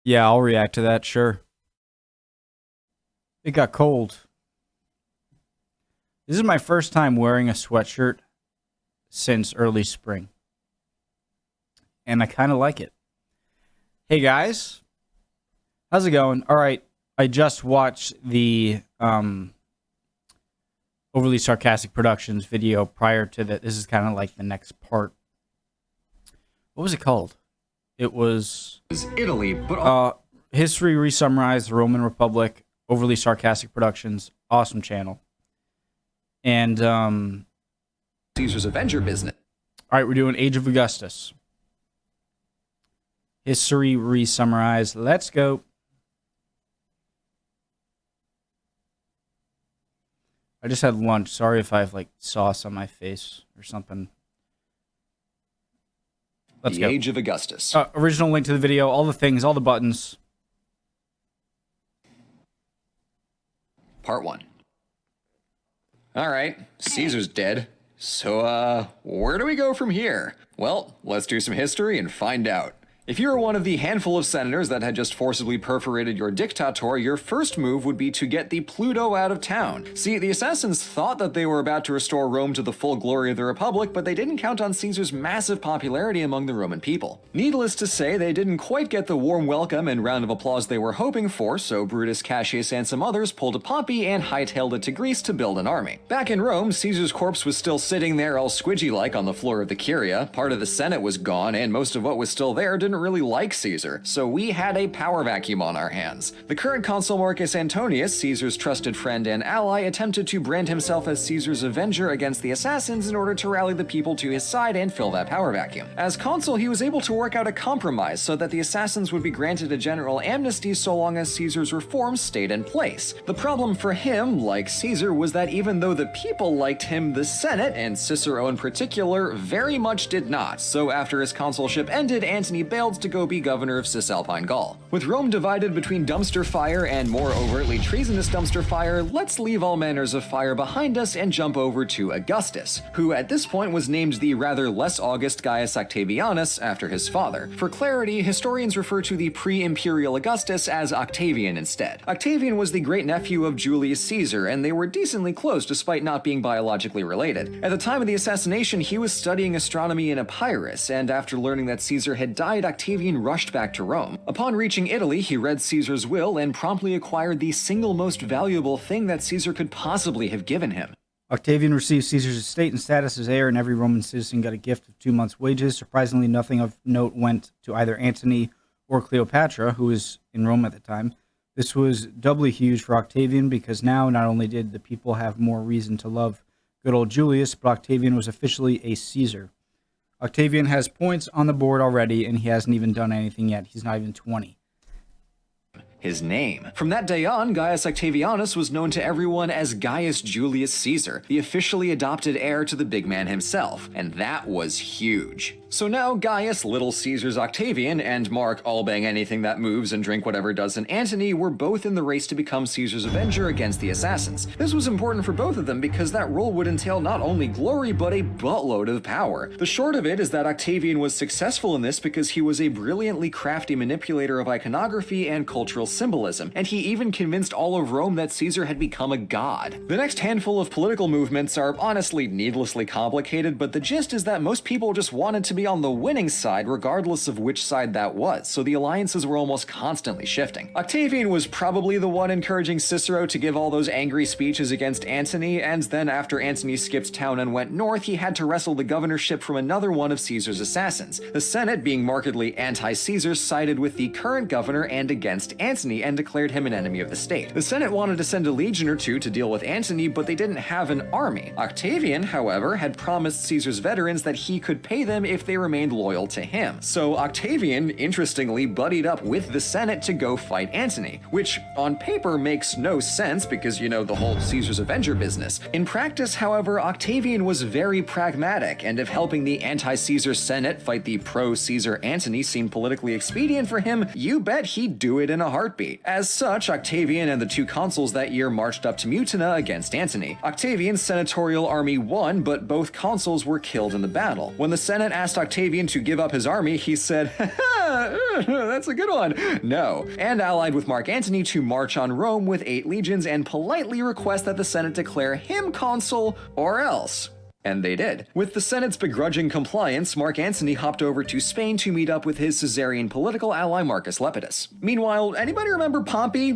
Yeah, I'll react to that, sure. It got cold. This is my first time wearing a sweatshirt since early spring. And I kind of like it. Hey guys, how's it going? All right, I just watched the Overly Sarcastic Productions video prior to that. This is kind of like the next part. What was it called? It was Italy, but History Resummarized, the Roman Republic, Overly Sarcastic Productions. Awesome channel. And Caesar's Avenger business. all right, we're doing Age of Augustus. History Resummarized. Let's go. I just had lunch. Sorry if I have like sauce on my face or something. Let's go. The Age of Augustus. Original link to the video, all the things, all the buttons. Part 1. Alright, Caesar's dead. So, where do we go from here? Well, let's do some history and find out. If you were one of the handful of senators that had just forcibly perforated your dictator, your first move would be to get the Pluto out of town. See, the assassins thought that they were about to restore Rome to the full glory of the Republic, but they didn't count on Caesar's massive popularity among the Roman people. Needless to say, they didn't quite get the warm welcome and round of applause they were hoping for, so Brutus, Cassius, and some others pulled a Pompey and hightailed it to Greece to build an army. Back in Rome, Caesar's corpse was still sitting there all squidgy-like on the floor of the Curia, part of the Senate was gone, and most of what was still there didn't really like Caesar, so we had a power vacuum on our hands. The current consul Marcus Antonius, Caesar's trusted friend and ally, attempted to brand himself as Caesar's avenger against the assassins in order to rally the people to his side and fill that power vacuum. As consul, he was able to work out a compromise so that the assassins would be granted a general amnesty so long as Caesar's reforms stayed in place. The problem for him, like Caesar, was that even though the people liked him, the Senate, and Cicero in particular, very much did not. So after his consulship ended, Antony bailed to go be governor of Cisalpine Gaul. With Rome divided between dumpster fire and more overtly treasonous dumpster fire, let's leave all manners of fire behind us and jump over to Augustus, who at this point was named the rather less august Gaius Octavianus after his father. For clarity, historians refer to the pre-imperial Augustus as Octavian instead. Octavian was the great-nephew of Julius Caesar, and they were decently close despite not being biologically related. At the time of the assassination, he was studying astronomy in Epirus, and after learning that Caesar had died, Octavian rushed back to Rome. Upon reaching Italy, he read Caesar's will and promptly acquired the single most valuable thing that Caesar could possibly have given him. Octavian received Caesar's estate and status as heir, and every Roman citizen got a gift of 2 months' wages. Surprisingly, nothing of note went to either Antony or Cleopatra, who was in Rome at the time. This was doubly huge for Octavian because now not only did the people have more reason to love good old Julius, but Octavian was officially a Caesar. Octavian has points on the board already, and he hasn't even done anything yet. He's not even 20. His name. From that day on, Gaius Octavianus was known to everyone as Gaius Julius Caesar, the officially adopted heir to the big man himself, and that was huge. So now Gaius, Little Caesar's Octavian, and Mark, all bang anything that moves and drink whatever doesn't Antony, were both in the race to become Caesar's avenger against the assassins. This was important for both of them because that role would entail not only glory, but a buttload of power. The short of it is that Octavian was successful in this because he was a brilliantly crafty manipulator of iconography and cultural symbolism, and he even convinced all of Rome that Caesar had become a god. The next handful of political movements are honestly needlessly complicated, but the gist is that most people just wanted to be on the winning side regardless of which side that was, so the alliances were almost constantly shifting. Octavian was probably the one encouraging Cicero to give all those angry speeches against Antony, and then after Antony skipped town and went north, he had to wrestle the governorship from another one of Caesar's assassins. The Senate, being markedly anti-Caesar, sided with the current governor and against Antony and declared him an enemy of the state. The Senate wanted to send a legion or two to deal with Antony, but they didn't have an army. Octavian, however, had promised Caesar's veterans that he could pay them if they remained loyal to him. So Octavian, interestingly, buddied up with the Senate to go fight Antony, which on paper makes no sense because, you know, the whole Caesar's Avenger business. In practice, however, Octavian was very pragmatic, and if helping the anti-Caesar Senate fight the pro-Caesar Antony seemed politically expedient for him, you bet he'd do it in a heartbeat. heartbeat. As such, Octavian and the two consuls that year marched up to Mutina against Antony. Octavian's senatorial army won, but both consuls were killed in the battle. When the Senate asked Octavian to give up his army, he said, that's a good one, no, and allied with Mark Antony to march on Rome with 8 legions and politely request that the Senate declare him consul or else. And they did. With the Senate's begrudging compliance, Mark Antony hopped over to Spain to meet up with his Caesarian political ally Marcus Lepidus. Meanwhile, anybody remember Pompey?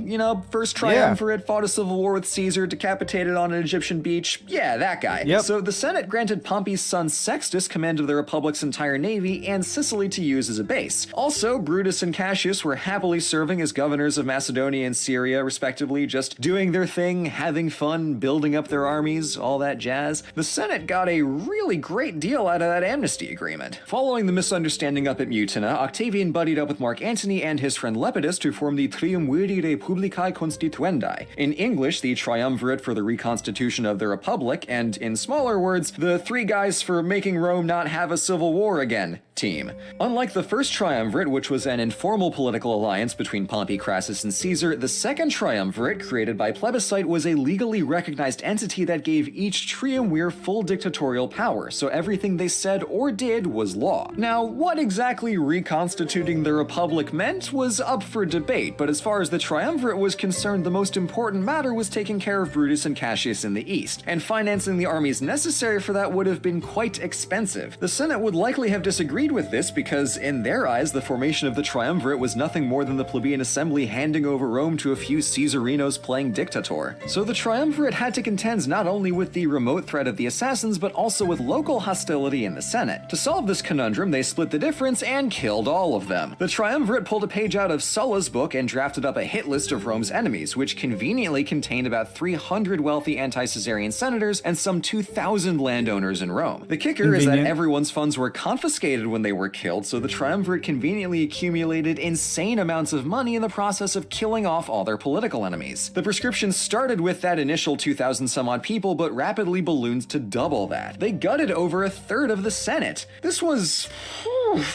First triumvirate, fought a civil war with Caesar, decapitated on an Egyptian beach? Yeah, that guy. Yep. So the Senate granted Pompey's son Sextus command of the Republic's entire navy and Sicily to use as a base. Also, Brutus and Cassius were happily serving as governors of Macedonia and Syria, respectively, just doing their thing, having fun, building up their armies, all that jazz. The Senate got a really great deal out of that amnesty agreement. Following the misunderstanding up at Mutina, Octavian buddied up with Mark Antony and his friend Lepidus to form the Triumviri Republicae Constituendae, in English the triumvirate for the reconstitution of the Republic, and in smaller words, the 3 guys for making Rome not have a civil war again team. Unlike the first triumvirate, which was an informal political alliance between Pompey, Crassus, and Caesar, the second triumvirate, created by plebiscite, was a legally recognized entity that gave each triumvir full dictatorial power, so everything they said or did was law. Now, what exactly reconstituting the Republic meant was up for debate, but as far as the triumvirate was concerned, the most important matter was taking care of Brutus and Cassius in the east, and financing the armies necessary for that would have been quite expensive. The Senate would likely have disagreed with this because, in their eyes, the formation of the triumvirate was nothing more than the plebeian assembly handing over Rome to a few Caesarinos playing dictator. So the triumvirate had to contend not only with the remote threat of the assassins, but also with local hostility in the Senate. To solve this conundrum, they split the difference and killed all of them. The triumvirate pulled a page out of Sulla's book and drafted up a hit list of Rome's enemies, which conveniently contained about 300 wealthy anti-Caesarian senators and some 2,000 landowners in Rome. The kicker is that everyone's funds were confiscated when they were killed, so the triumvirate conveniently accumulated insane amounts of money in the process of killing off all their political enemies. The prescription started with that initial 2,000 some odd people, but rapidly ballooned to double that. They gutted over a third of the Senate. This was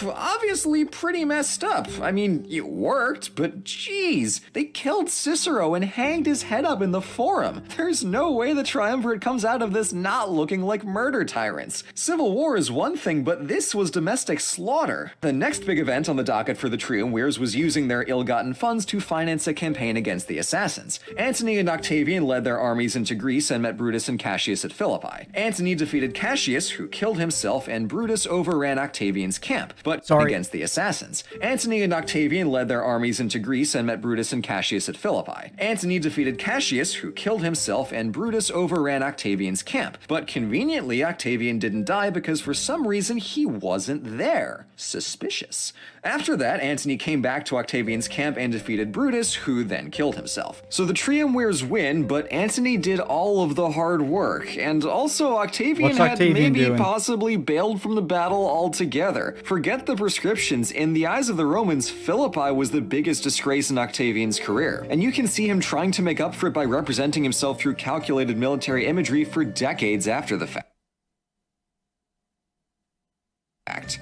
obviously pretty messed up. I mean, it worked, but geez, they killed Cicero and hanged his head up in the Forum. There's no way the triumvirate comes out of this not looking like murder tyrants. Civil war is one thing, but this was domestic slaughter. The next big event on the docket for the triumvirs was using their ill-gotten funds to finance a campaign against the assassins. Antony and Octavian led their armies into Greece and met Brutus and Cassius at Philippi. Antony defeated Cassius, who killed himself, and Brutus overran Octavian's camp, but against the assassins. Antony and Octavian led their armies into Greece and met Brutus and Cassius at Philippi. Antony defeated Cassius, who killed himself, and Brutus overran Octavian's camp, but conveniently Octavian didn't die because for some reason he wasn't there. Suspicious. After that, Antony came back to Octavian's camp and defeated Brutus, who then killed himself. So the triumvirs win, but Antony did all of the hard work, and also Octavian had maybe possibly bailed from the battle altogether. Forget the prescriptions. In the eyes of the Romans, Philippi was the biggest disgrace in Octavian's career, and you can see him trying to make up for it by representing himself through calculated military imagery for decades after the fact.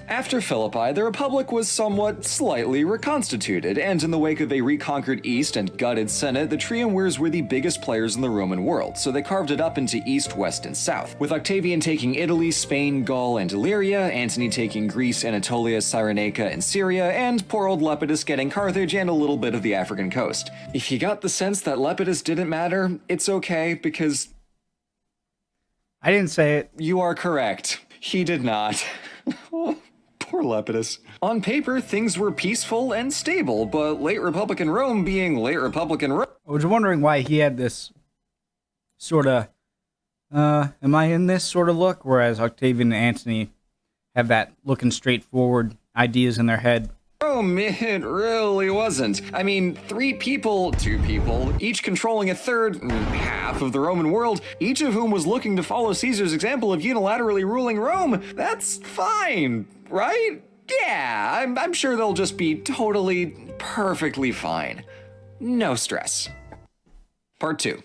After Philippi, the Republic was somewhat slightly reconstituted, and in the wake of a reconquered East and gutted Senate, the triumvirs were the biggest players in the Roman world, so they carved it up into East, West, and South, with Octavian taking Italy, Spain, Gaul, and Illyria, Antony taking Greece, Anatolia, Cyrenaica, and Syria, and poor old Lepidus getting Carthage and a little bit of the African coast. If you got the sense that Lepidus didn't matter, it's okay, because... I didn't say it. You are correct. He did not. Oh, poor Lepidus. On paper, things were peaceful and stable, but late Republican Rome being late Republican Rome... I was wondering why he had this sort of, am I in this sort of look? Whereas Octavian and Antony have that looking straightforward ideas in their head. Rome, it really wasn't. I mean, two people, each controlling a third, half of the Roman world, each of whom was looking to follow Caesar's example of unilaterally ruling Rome. That's fine, right? Yeah, I'm sure they'll just be totally, perfectly fine. No stress. Part 2.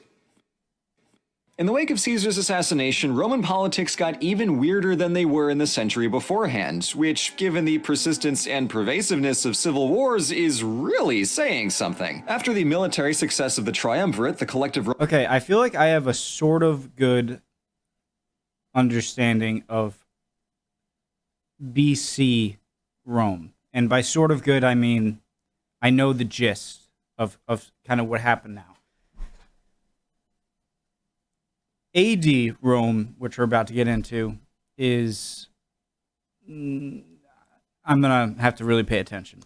In the wake of Caesar's assassination, Roman politics got even weirder than they were in the century beforehand, which, given the persistence and pervasiveness of civil wars, is really saying something. After the military success of the triumvirate, the collective... Okay, I feel like I have a sort of good understanding of BC Rome. And by sort of good, I mean I know the gist of kind of what happened now. AD Rome, which we're about to get into, is... I'm going to have to really pay attention.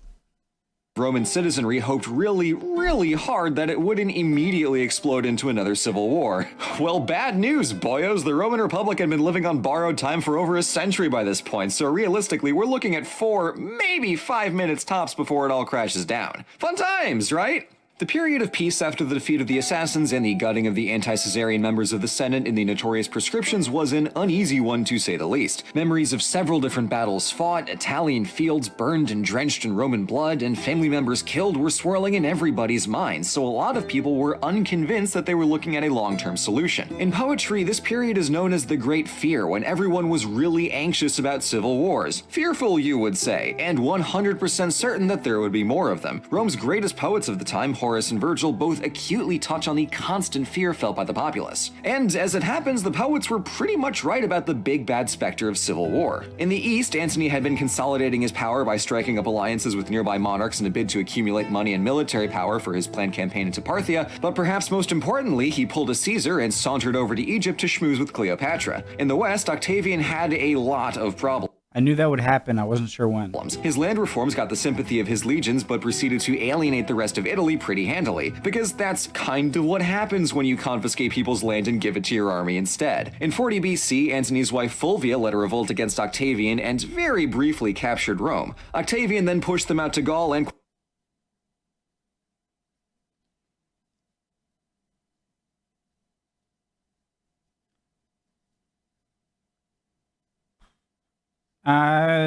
Roman citizenry hoped really hard that it wouldn't immediately explode into another civil war. Well, bad news, boyos. The Roman Republic had been living on borrowed time for over a century by this point, so realistically, we're looking at 4, maybe 5 minutes tops before it all crashes down. Fun times, right? The period of peace after the defeat of the assassins and the gutting of the anti-Caesarian members of the Senate in the notorious proscriptions was an uneasy one to say the least. Memories of several different battles fought, Italian fields burned and drenched in Roman blood, and family members killed were swirling in everybody's minds, so a lot of people were unconvinced that they were looking at a long-term solution. In poetry, this period is known as the Great Fear, when everyone was really anxious about civil wars. Fearful, you would say, and 100% certain that there would be more of them. Rome's greatest poets of the time, Horace and Virgil, both acutely touch on the constant fear felt by the populace. And as it happens, the poets were pretty much right about the big bad specter of civil war. In the East, Antony had been consolidating his power by striking up alliances with nearby monarchs in a bid to accumulate money and military power for his planned campaign into Parthia, but perhaps most importantly, he pulled a Caesar and sauntered over to Egypt to schmooze with Cleopatra. In the West, Octavian had a lot of problems. I knew that would happen. I wasn't sure when. His land reforms got the sympathy of his legions, but proceeded to alienate the rest of Italy pretty handily, because that's kind of what happens when you confiscate people's land and give it to your army instead. In 40 BC, Antony's wife Fulvia led a revolt against Octavian and very briefly captured Rome. Octavian then pushed them out to Gaul and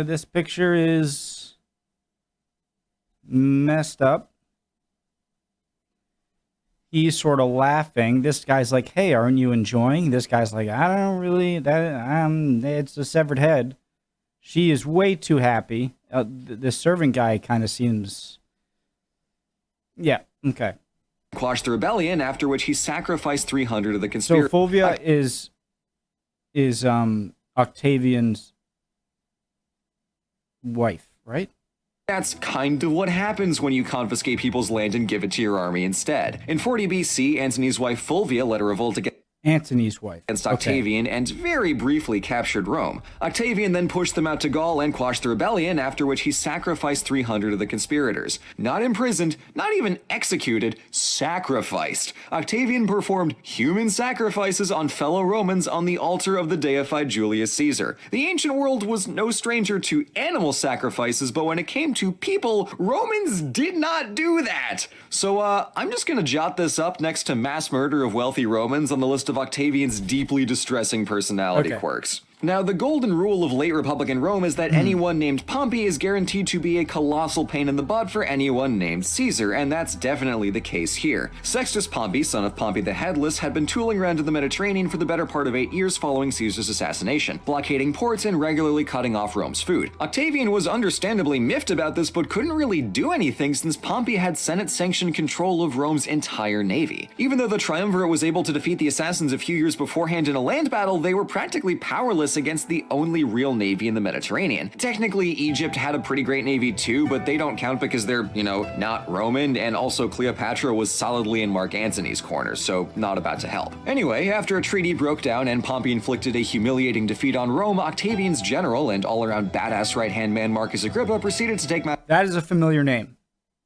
this picture is messed up. He's sort of laughing. This guy's like, "Hey, aren't you enjoying?" This guy's like, "I don't really. It's a severed head." She is way too happy. The servant guy kind of seems. Yeah. Okay. quashed the rebellion, after which he sacrificed 300 of the conspirators. So Fulvia is Octavian's wife, right? That's kind of what happens when you confiscate people's land and give it to your army instead. In 40 BC, Antony's wife Fulvia led a revolt against Antony's wife. Against Octavian and very briefly captured Rome. Octavian then pushed them out to Gaul and quashed the rebellion, after which he sacrificed 300 of the conspirators. Not imprisoned, not even executed, sacrificed. Octavian performed human sacrifices on fellow Romans on the altar of the deified Julius Caesar. The ancient world was no stranger to animal sacrifices, but when it came to people, Romans did not do that. So I'm just gonna jot this up next to mass murder of wealthy Romans on the list of Octavian's deeply distressing personality quirks. Now, the golden rule of late Republican Rome is that anyone named Pompey is guaranteed to be a colossal pain in the butt for anyone named Caesar, and that's definitely the case here. Sextus Pompey, son of Pompey the Headless, had been tooling around in the Mediterranean for the better part of 8 years following Caesar's assassination, blockading ports and regularly cutting off Rome's food. Octavian was understandably miffed about this, but couldn't really do anything since Pompey had Senate-sanctioned control of Rome's entire navy. Even though the triumvirate was able to defeat the assassins a few years beforehand in a land battle, they were practically powerless against the only real navy in the Mediterranean. Technically, Egypt had a pretty great navy too, but they don't count because they're, not Roman, and also Cleopatra was solidly in Mark Antony's corner, so not about to help. Anyway, after a treaty broke down and Pompey inflicted a humiliating defeat on Rome, Octavian's general and all-around badass right-hand man Marcus Agrippa proceeded to take That is a familiar name.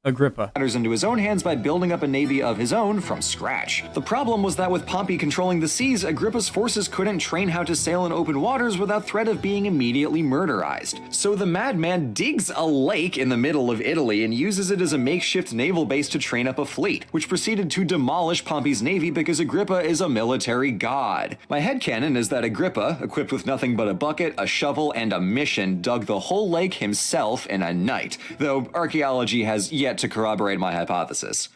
Agrippa. matters into his own hands by building up a navy of his own from scratch. The problem was that with Pompey controlling the seas, Agrippa's forces couldn't train how to sail in open waters without threat of being immediately murderized. So the madman digs a lake in the middle of Italy and uses it as a makeshift naval base to train up a fleet, which proceeded to demolish Pompey's navy because Agrippa is a military god. My headcanon is that Agrippa, equipped with nothing but a bucket, a shovel, and a mission, dug the whole lake himself in a night, though archaeology has yet to corroborate my hypothesis.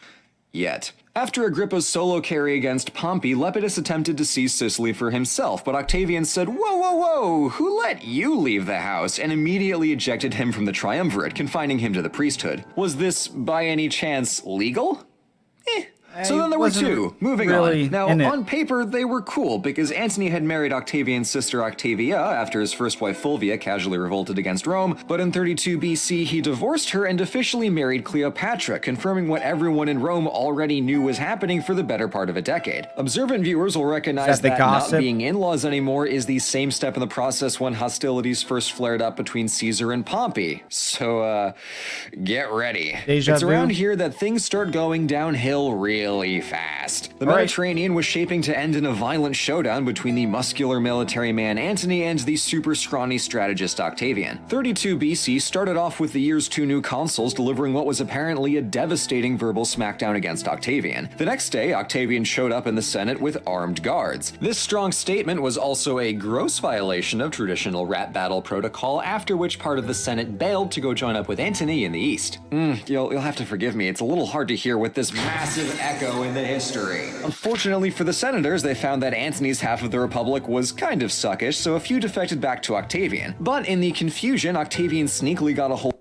Yet. After Agrippa's solo carry against Pompey, Lepidus attempted to seize Sicily for himself, but Octavian said, "Whoa, whoa, whoa, who let you leave the house?" and immediately ejected him from the triumvirate, confining him to the priesthood. Was this, by any chance, legal? So then there were two. Moving on. Now, on paper, they were cool, because Antony had married Octavian's sister Octavia after his first wife Fulvia casually revolted against Rome, but in 32 BC he divorced her and officially married Cleopatra, confirming what everyone in Rome already knew was happening for the better part of a decade. Observant viewers will recognize that not being in-laws anymore is the same step in the process when hostilities first flared up between Caesar and Pompey. So, get ready. It's around here that things start going downhill really fast. The Mediterranean was shaping to end in a violent showdown between the muscular military man Antony and the super scrawny strategist Octavian. 32 BC started off with the year's two new consuls delivering what was apparently a devastating verbal smackdown against Octavian. The next day, Octavian showed up in the Senate with armed guards. This strong statement was also a gross violation of traditional rap battle protocol, after which part of the Senate bailed to go join up with Antony in the east. You'll have to forgive me, it's a little hard to hear with this massive echo in the history. Unfortunately for the senators, they found that Antony's half of the Republic was kind of suckish, so a few defected back to Octavian. But in the confusion, Octavian sneakily got a hold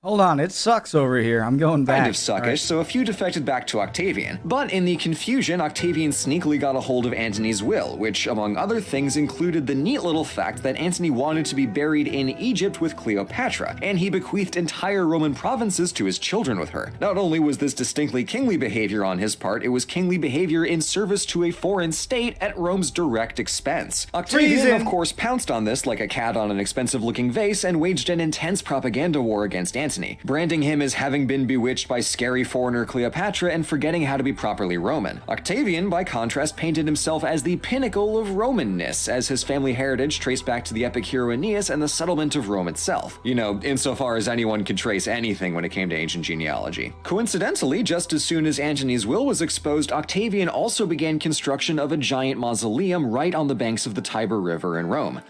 Hold on, it sucks over here. I'm going back. Kind of suckish, so a few defected back to Octavian. But in the confusion, Octavian sneakily got a hold of Antony's will, which, among other things, included the neat little fact that Antony wanted to be buried in Egypt with Cleopatra, and he bequeathed entire Roman provinces to his children with her. Not only was this distinctly kingly behavior on his part, it was kingly behavior in service to a foreign state at Rome's direct expense. Octavian, of course, pounced on this like a cat on an expensive-looking vase and waged an intense propaganda war against Antony, branding him as having been bewitched by scary foreigner Cleopatra and forgetting how to be properly Roman. Octavian, by contrast, painted himself as the pinnacle of Romanness, as his family heritage traced back to the epic hero Aeneas and the settlement of Rome itself. You know, insofar as anyone could trace anything when it came to ancient genealogy. Coincidentally, just as soon as Antony's will was exposed, Octavian also began construction of a giant mausoleum right on the banks of the Tiber River in Rome.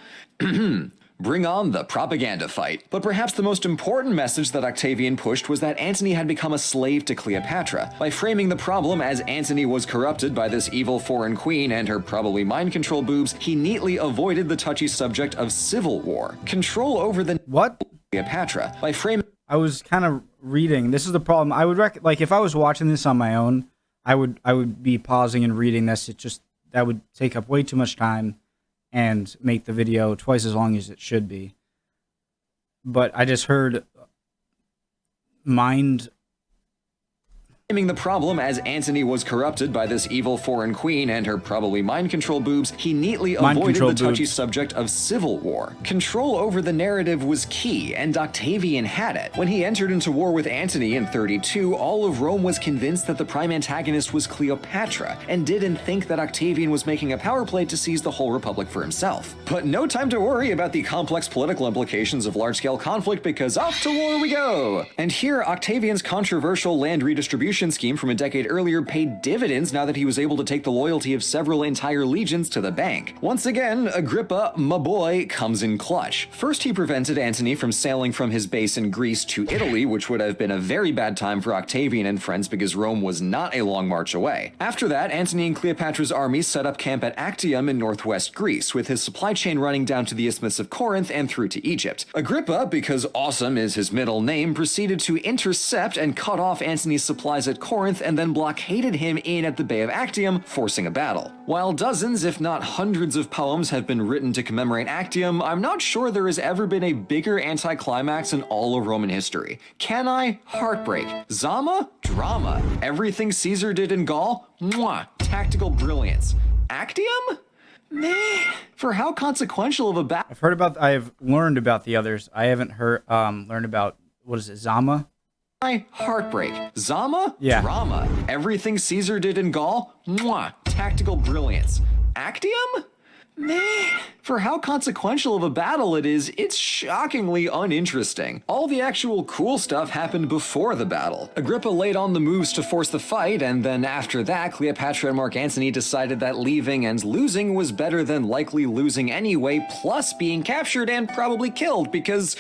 Bring on the propaganda fight. But perhaps the most important message that Octavian pushed was that Antony had become a slave to Cleopatra. By framing the problem as Antony was corrupted by this evil foreign queen and her probably mind control boobs, he neatly avoided the touchy subject of civil war. Control over the Cleopatra. By framing I was kind of reading. This is the problem. I would like if I was watching this on my own, I would be pausing and reading this. That would take up way too much time and make the video twice as long as it should be. But I just heard the problem as Antony was corrupted by this evil foreign queen and her probably mind control boobs, he neatly avoided the touchy subject of civil war. Control over the narrative was key, and Octavian had it. When he entered into war with Antony in 32, all of Rome was convinced that the prime antagonist was Cleopatra, and didn't think that Octavian was making a power play to seize the whole republic for himself. But no time to worry about the complex political implications of large-scale conflict, because off to war we go! And here, Octavian's controversial land redistribution scheme from a decade earlier paid dividends now that he was able to take the loyalty of several entire legions to the bank. Once again, Agrippa, my boy, comes in clutch. First, he prevented Antony from sailing from his base in Greece to Italy, which would have been a very bad time for Octavian and friends because Rome was not a long march away. After that, Antony and Cleopatra's armies set up camp at Actium in northwest Greece, with his supply chain running down to the Isthmus of Corinth and through to Egypt. Agrippa, because awesome is his middle name, proceeded to intercept and cut off Antony's supplies at Corinth and then blockaded him in at the Bay of Actium, forcing a battle. While dozens, if not hundreds of poems have been written to commemorate Actium, I'm not sure there has ever been a bigger anticlimax in all of Roman history. Cannae? Heartbreak. Zama? Drama. Everything Caesar did in Gaul? Mwah! Tactical brilliance. Actium? Meh. For how consequential of a battle. I've learned about the others. I haven't learned about, what is it, Zama? Heartbreak. Zama? Yeah. Drama. Everything Caesar did in Gaul? Mwah! Tactical brilliance. Actium? Meh. For how consequential of a battle it is, it's shockingly uninteresting. All the actual cool stuff happened before the battle. Agrippa laid on the moves to force the fight, and then after that, Cleopatra and Mark Antony decided that leaving and losing was better than likely losing anyway, plus being captured and probably killed, because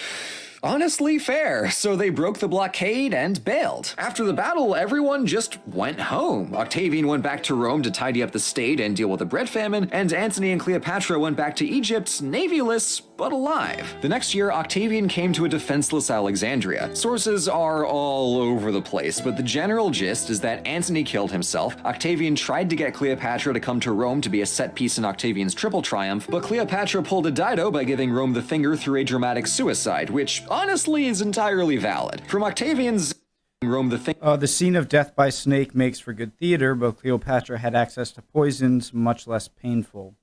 honestly fair, so they broke the blockade and bailed. After the battle, everyone just went home. Octavian went back to Rome to tidy up the state and deal with the bread famine, and Antony and Cleopatra went back to Egypt, navyless but alive. The next year, Octavian came to a defenseless Alexandria. Sources are all over the place, but the general gist is that Antony killed himself, Octavian tried to get Cleopatra to come to Rome to be a set piece in Octavian's triple triumph, but Cleopatra pulled a Dido by giving Rome the finger through a dramatic suicide, which honestly is entirely valid. From Octavian's Rome the scene of death by snake makes for good theater, but Cleopatra had access to poisons much less painful.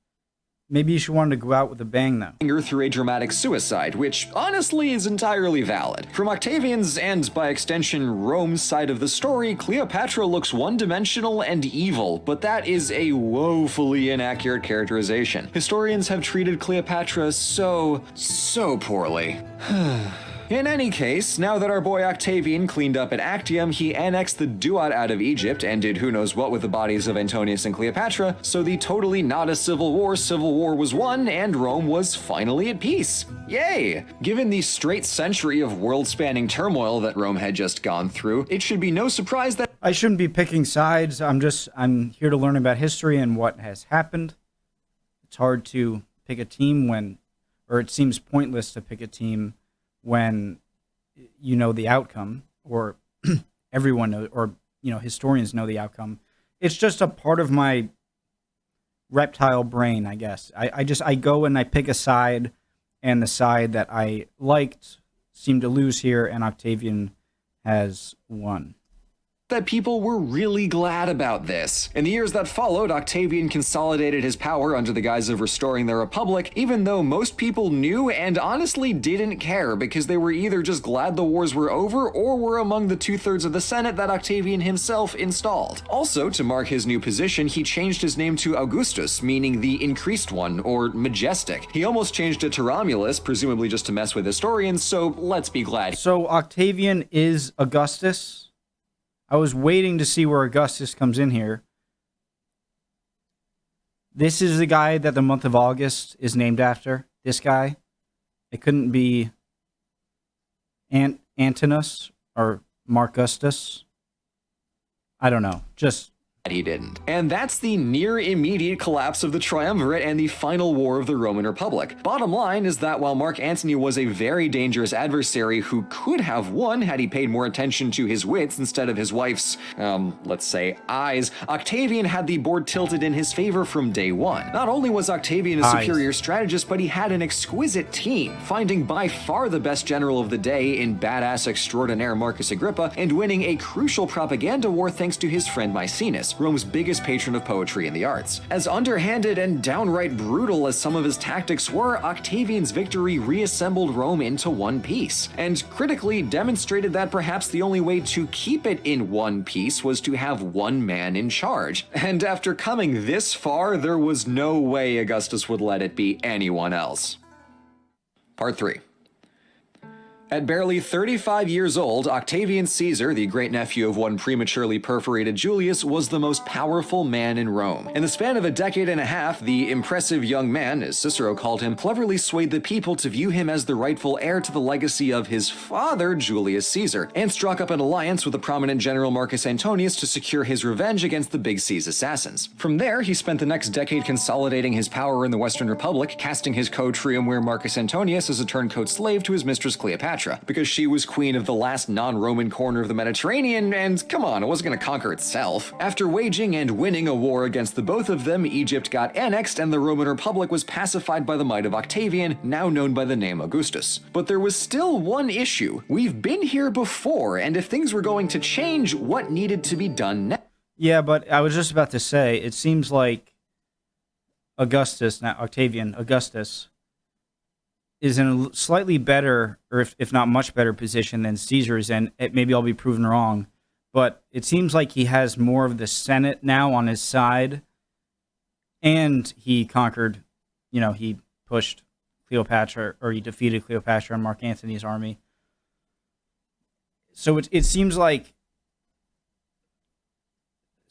Maybe she wanted to go out with a bang, though. Finger through a dramatic suicide, which honestly is entirely valid. From Octavian's, and by extension Rome's side of the story, Cleopatra looks one-dimensional and evil, but that is a woefully inaccurate characterization. Historians have treated Cleopatra so poorly. In any case, now that our boy Octavian cleaned up at Actium, he annexed the Duat out of Egypt and did who knows what with the bodies of Antonius and Cleopatra, so the totally not a civil war was won, and Rome was finally at peace. Yay! Given the straight century of world-spanning turmoil that Rome had just gone through, it should be no surprise that I shouldn't be picking sides. I'm here to learn about history and what has happened. It's hard to pick a team or it seems pointless to pick a team when you know the outcome, or everyone knows, or historians know the outcome. It's just a part of my reptile brain, I guess. I go and I pick a side, and the side that I liked seemed to lose here, and Octavian has won. That people were really glad about this. In the years that followed, Octavian consolidated his power under the guise of restoring the Republic, even though most people knew and honestly didn't care because they were either just glad the wars were over or were among the 2/3 of the Senate that Octavian himself installed. Also, to mark his new position, he changed his name to Augustus, meaning the increased one, or majestic. He almost changed it to Romulus, presumably just to mess with historians, so let's be glad. So Octavian is Augustus? I was waiting to see where Augustus comes in here. This is the guy that the month of August is named after. This guy. It couldn't be Antinous or Marcustus. I don't know. Just He didn't. And that's the near immediate collapse of the triumvirate and the final war of the Roman Republic. Bottom line is that while Mark Antony was a very dangerous adversary who could have won had he paid more attention to his wits instead of his wife's, let's say, eyes, Octavian had the board tilted in his favor from day one. Not only was Octavian a superior strategist, but he had an exquisite team, finding by far the best general of the day in badass extraordinaire Marcus Agrippa, and winning a crucial propaganda war thanks to his friend Maecenas, Rome's biggest patron of poetry and the arts. As underhanded and downright brutal as some of his tactics were, Octavian's victory reassembled Rome into one piece, and critically demonstrated that perhaps the only way to keep it in one piece was to have one man in charge. And after coming this far, there was no way Augustus would let it be anyone else. Part 3. At barely 35 years old, Octavian Caesar, the great-nephew of one prematurely perforated Julius, was the most powerful man in Rome. In the span of a decade and a half, the impressive young man, as Cicero called him, cleverly swayed the people to view him as the rightful heir to the legacy of his father, Julius Caesar, and struck up an alliance with the prominent general Marcus Antonius to secure his revenge against the Big C's assassins. From there, he spent the next decade consolidating his power in the Western Republic, casting his co-triumvir Marcus Antonius as a turncoat slave to his mistress Cleopatra, because she was queen of the last non-Roman corner of the Mediterranean, and come on, it wasn't going to conquer itself. After waging and winning a war against the both of them, Egypt got annexed and the Roman Republic was pacified by the might of Octavian, now known by the name Augustus. But there was still one issue. We've been here before, and if things were going to change, what needed to be done next? Yeah, but I was just about to say, it seems like Augustus, not Octavian, Augustus, is in a slightly better, or if not much better position than Caesar is in. Maybe I'll be proven wrong, but it seems like he has more of the Senate now on his side, and he conquered, he pushed Cleopatra, or he defeated Cleopatra and Mark Antony's army. So it seems like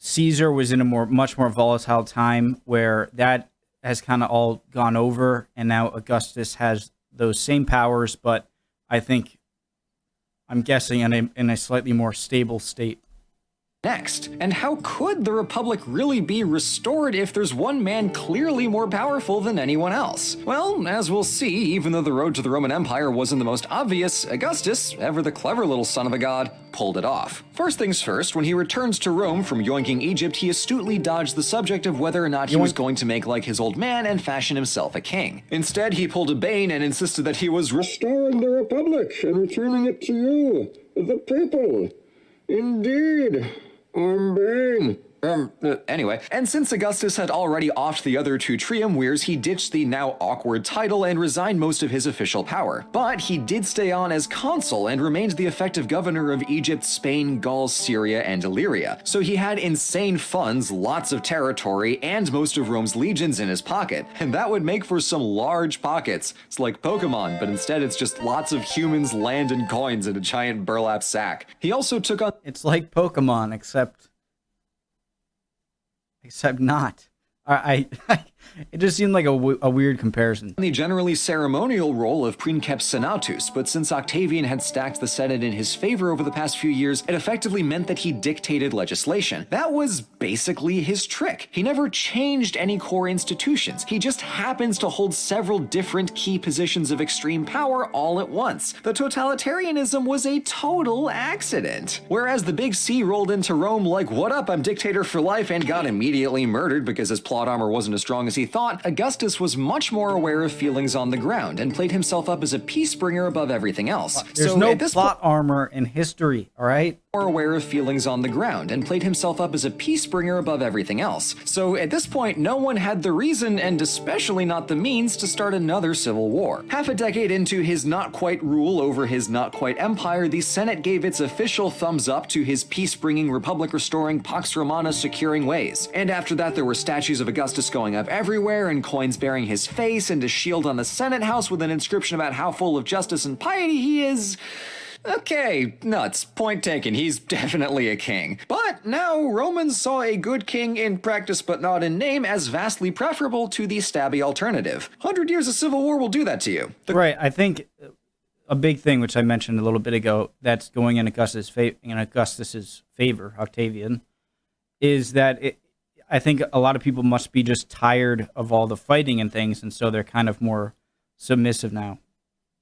Caesar was in a much more volatile time where that has kind of all gone over, and now Augustus has those same powers, but I think, I'm guessing, in a slightly more stable state. Next, and how could the Republic really be restored if there's one man clearly more powerful than anyone else? Well, as we'll see, even though the road to the Roman Empire wasn't the most obvious, Augustus, ever the clever little son of a god, pulled it off. First things first, when he returns to Rome from yoinking Egypt, he astutely dodged the subject of whether or not he was going to make like his old man and fashion himself a king. Instead, he pulled a Bane and insisted that he was restoring the Republic and returning it to you, the people. Indeed. Bane. Anyway, and since Augustus had already offed the other two triumvirs, he ditched the now awkward title and resigned most of his official power. But he did stay on as consul and remained the effective governor of Egypt, Spain, Gaul, Syria, and Illyria. So he had insane funds, lots of territory, and most of Rome's legions in his pocket. And that would make for some large pockets. It's like Pokemon, but instead it's just lots of humans, land, and coins in a giant burlap sack. He also took on... It's like Pokemon, except not. It just seemed like a weird comparison. The generally ceremonial role of princeps senatus, but since Octavian had stacked the Senate in his favor over the past few years, it effectively meant that he dictated legislation. That was basically his trick. He never changed any core institutions. He just happens to hold several different key positions of extreme power all at once. The totalitarianism was a total accident. Whereas the Big C rolled into Rome like, what up, I'm dictator for life, and got immediately murdered because his plot armor wasn't as strong as he thought, Augustus was much more aware of feelings on the ground and played himself up as a peace bringer above everything else. There's no plot armor in history, all right? More aware of feelings on the ground and played himself up as a peace bringer above everything else. So at this point, no one had the reason, and especially not the means, to start another civil war. Half a decade into his not-quite rule over his not-quite empire, the Senate gave its official thumbs up to his peace-bringing, republic-restoring, Pax Romana securing ways. And after that, there were statues of Augustus going up everywhere, and coins bearing his face, and a shield on the Senate house with an inscription about how full of justice and piety he is. Okay, nuts. Point taken. He's definitely a king. But now Romans saw a good king in practice but not in name as vastly preferable to the stabby alternative. 100 years of civil war will do that to you. Right. I think a big thing, which I mentioned a little bit ago, that's going in Augustus's favor, Octavian, is that I think a lot of people must be just tired of all the fighting and things, and so they're kind of more submissive now.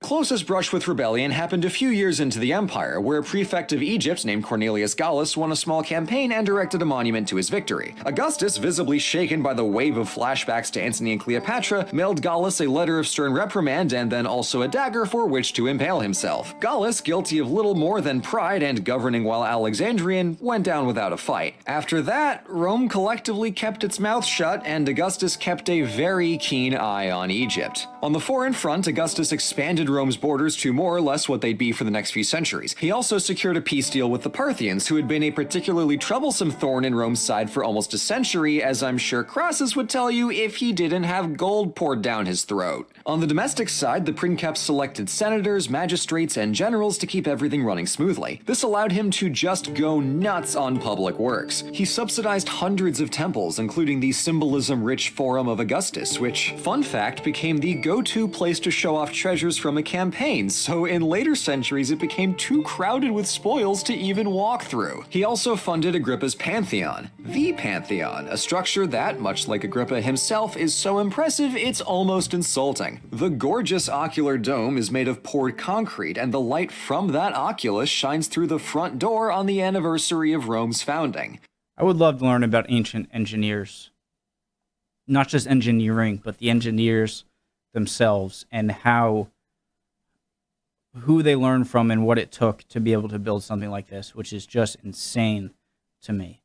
Closest brush with rebellion happened a few years into the empire, where a prefect of Egypt named Cornelius Gallus won a small campaign and erected a monument to his victory. Augustus, visibly shaken by the wave of flashbacks to Antony and Cleopatra, mailed Gallus a letter of stern reprimand and then also a dagger for which to impale himself. Gallus, guilty of little more than pride and governing while Alexandrian, went down without a fight. After that, Rome collectively kept its mouth shut, and Augustus kept a very keen eye on Egypt. On the foreign front, Augustus expanded Rome's borders to more or less what they'd be for the next few centuries. He also secured a peace deal with the Parthians, who had been a particularly troublesome thorn in Rome's side for almost a century, as I'm sure Crassus would tell you if he didn't have gold poured down his throat. On the domestic side, the princeps selected senators, magistrates, and generals to keep everything running smoothly. This allowed him to just go nuts on public works. He subsidized hundreds of temples, including the symbolism-rich Forum of Augustus, which, fun fact, became the go-to place to show off treasures from a campaign, so in later centuries it became too crowded with spoils to even walk through. He also funded Agrippa's Pantheon, the Pantheon, a structure that, much like Agrippa himself, is so impressive it's almost insulting. The gorgeous ocular dome is made of poured concrete, and the light from that oculus shines through the front door on the anniversary of Rome's founding. I would love to learn about ancient engineers. Not just engineering, but the engineers themselves, and who they learned from and what it took to be able to build something like this, which is just insane to me.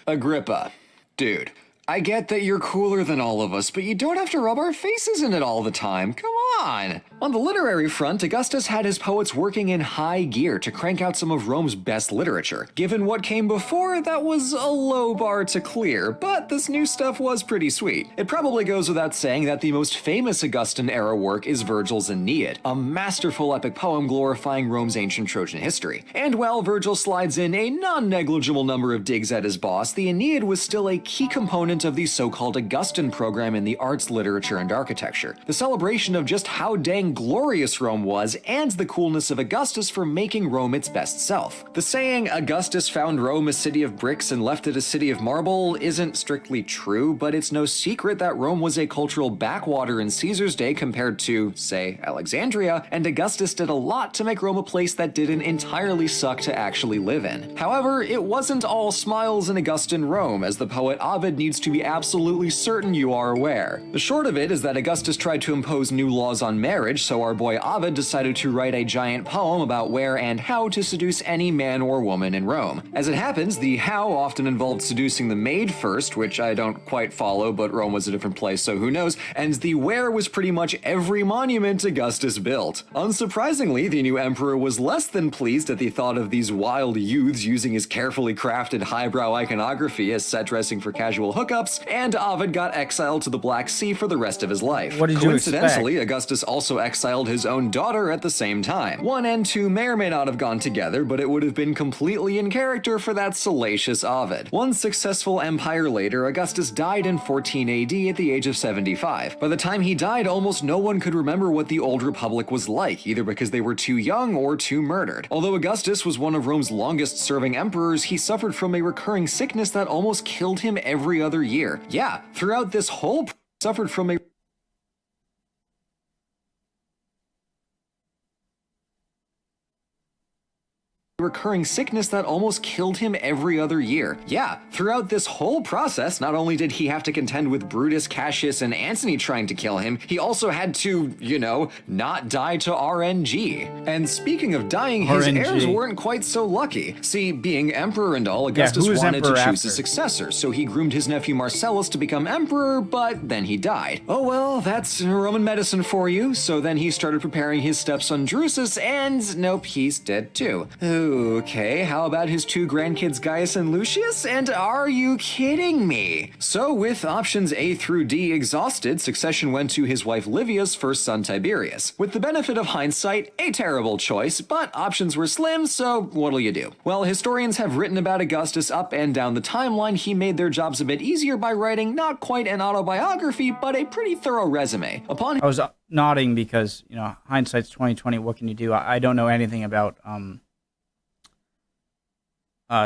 Agrippa. Dude, I get that you're cooler than all of us, but you don't have to rub our faces in it all the time. Come on! On the literary front, Augustus had his poets working in high gear to crank out some of Rome's best literature. Given what came before, that was a low bar to clear, but this new stuff was pretty sweet. It probably goes without saying that the most famous Augustan-era work is Virgil's Aeneid, a masterful epic poem glorifying Rome's ancient Trojan history. And while Virgil slides in a non-negligible number of digs at his boss, the Aeneid was still a key component establishment of the so-called Augustan program in the arts, literature, and architecture. The celebration of just how dang glorious Rome was and the coolness of Augustus for making Rome its best self. The saying, Augustus found Rome a city of bricks and left it a city of marble, isn't strictly true, but it's no secret that Rome was a cultural backwater in Caesar's day compared to, say, Alexandria, and Augustus did a lot to make Rome a place that didn't entirely suck to actually live in. However, it wasn't all smiles in Augustan Rome, as the poet Ovid needs to be absolutely certain you are aware. The short of it is that Augustus tried to impose new laws on marriage, so our boy Ovid decided to write a giant poem about where and how to seduce any man or woman in Rome. As it happens, the how often involved seducing the maid first, which I don't quite follow, but Rome was a different place, so who knows, and the where was pretty much every monument Augustus built. Unsurprisingly, the new emperor was less than pleased at the thought of these wild youths using his carefully crafted highbrow iconography as set dressing for casual hookups, and Ovid got exiled to the Black Sea for the rest of his life. What did you expect? Coincidentally, Augustus also exiled his own daughter at the same time. 1 and 2 may or may not have gone together, but it would have been completely in character for that salacious Ovid. One successful empire later, Augustus died in 14 AD at the age of 75. By the time he died, almost no one could remember what the old republic was like, either because they were too young or too murdered. Although Augustus was one of Rome's longest-serving emperors, he suffered from a recurring sickness that almost killed him every other year. Yeah, throughout this whole suffered from a recurring sickness that almost killed him every other year. Yeah, throughout this whole process, not only did he have to contend with Brutus, Cassius, and Antony trying to kill him, he also had to, not die to RNG. And speaking of dying, his RNG. heirs weren't quite so lucky. See, being emperor and all, Augustus who was wanted to emperor choose a after? successor, so he groomed his nephew Marcellus to become emperor, but then he died. Oh well, that's Roman medicine for you. So then he started preparing his stepson Drusus, and nope, he's dead too. Okay, how about his 2 grandkids Gaius and Lucius? And are you kidding me? So with options A through D exhausted, succession went to his wife Livia's first son Tiberius. With the benefit of hindsight, a terrible choice, but options were slim, so what'll you do? Well, historians have written about Augustus up and down the timeline. He made their jobs a bit easier by writing not quite an autobiography, but a pretty thorough resume. Upon I was nodding because, hindsight's 2020. What can you do? I don't know anything about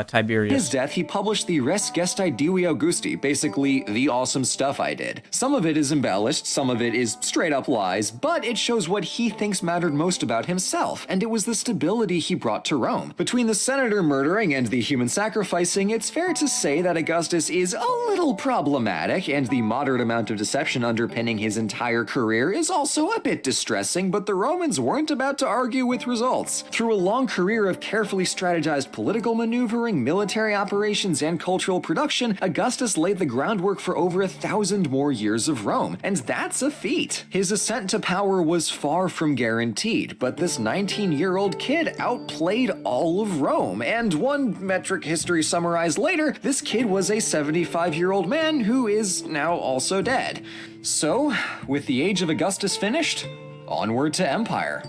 Tiberius. his death, he published the Res Gestae Divi Augusti, basically the awesome stuff I did. Some of it is embellished, some of it is straight up lies, but it shows what he thinks mattered most about himself, and it was the stability he brought to Rome. Between the senator murdering and the human sacrificing, it's fair to say that Augustus is a little problematic, and the moderate amount of deception underpinning his entire career is also a bit distressing, but the Romans weren't about to argue with results. Through a long career of carefully strategized political maneuvering, military operations, and cultural production, Augustus laid the groundwork for over 1,000 more years of Rome, and that's a feat. His ascent to power was far from guaranteed, but this 19-year-old kid outplayed all of Rome, and one metric history summarized later, this kid was a 75-year-old man who is now also dead. So, with the age of Augustus finished, onward to empire.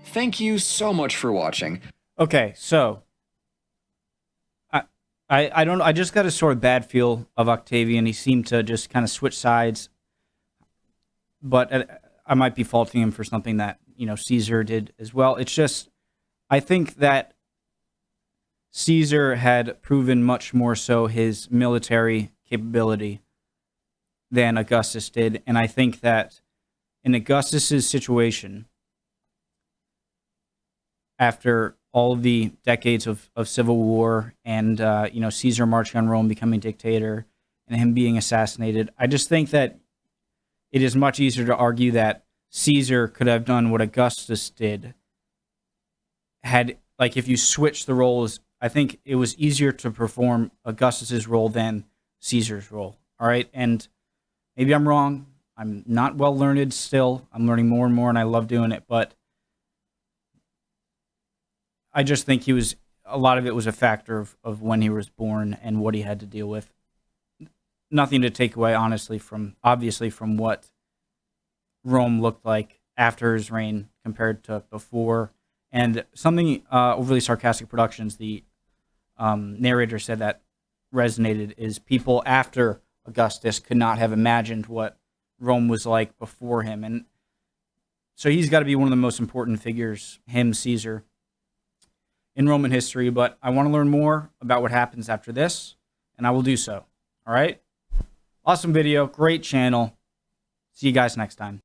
Thank you so much for watching. Okay, so I don't know. I just got a sort of bad feel of Octavian. He seemed to just kind of switch sides, but I might be faulting him for something that Caesar did as well. It's just I think that Caesar had proven much more so his military capability than Augustus did, and I think that in Augustus's situation, after all of the decades of civil war and, Caesar marching on Rome, becoming dictator, and him being assassinated, I just think that it is much easier to argue that Caesar could have done what Augustus did if you switch the roles. I think it was easier to perform Augustus's role than Caesar's role. All right. And maybe I'm wrong. I'm not well learned still. I'm learning more and more, and I love doing it. But I just think a lot of it was a factor of when he was born and what he had to deal with. Nothing to take away, honestly, obviously from what Rome looked like after his reign compared to before. And something Overly Sarcastic Productions, the narrator said that resonated is people after Augustus could not have imagined what Rome was like before him. And so he's got to be one of the most important figures, him, Caesar, in Roman history. But I want to learn more about what happens after this, and I will do so. All right? Awesome video. Great channel. See you guys next time.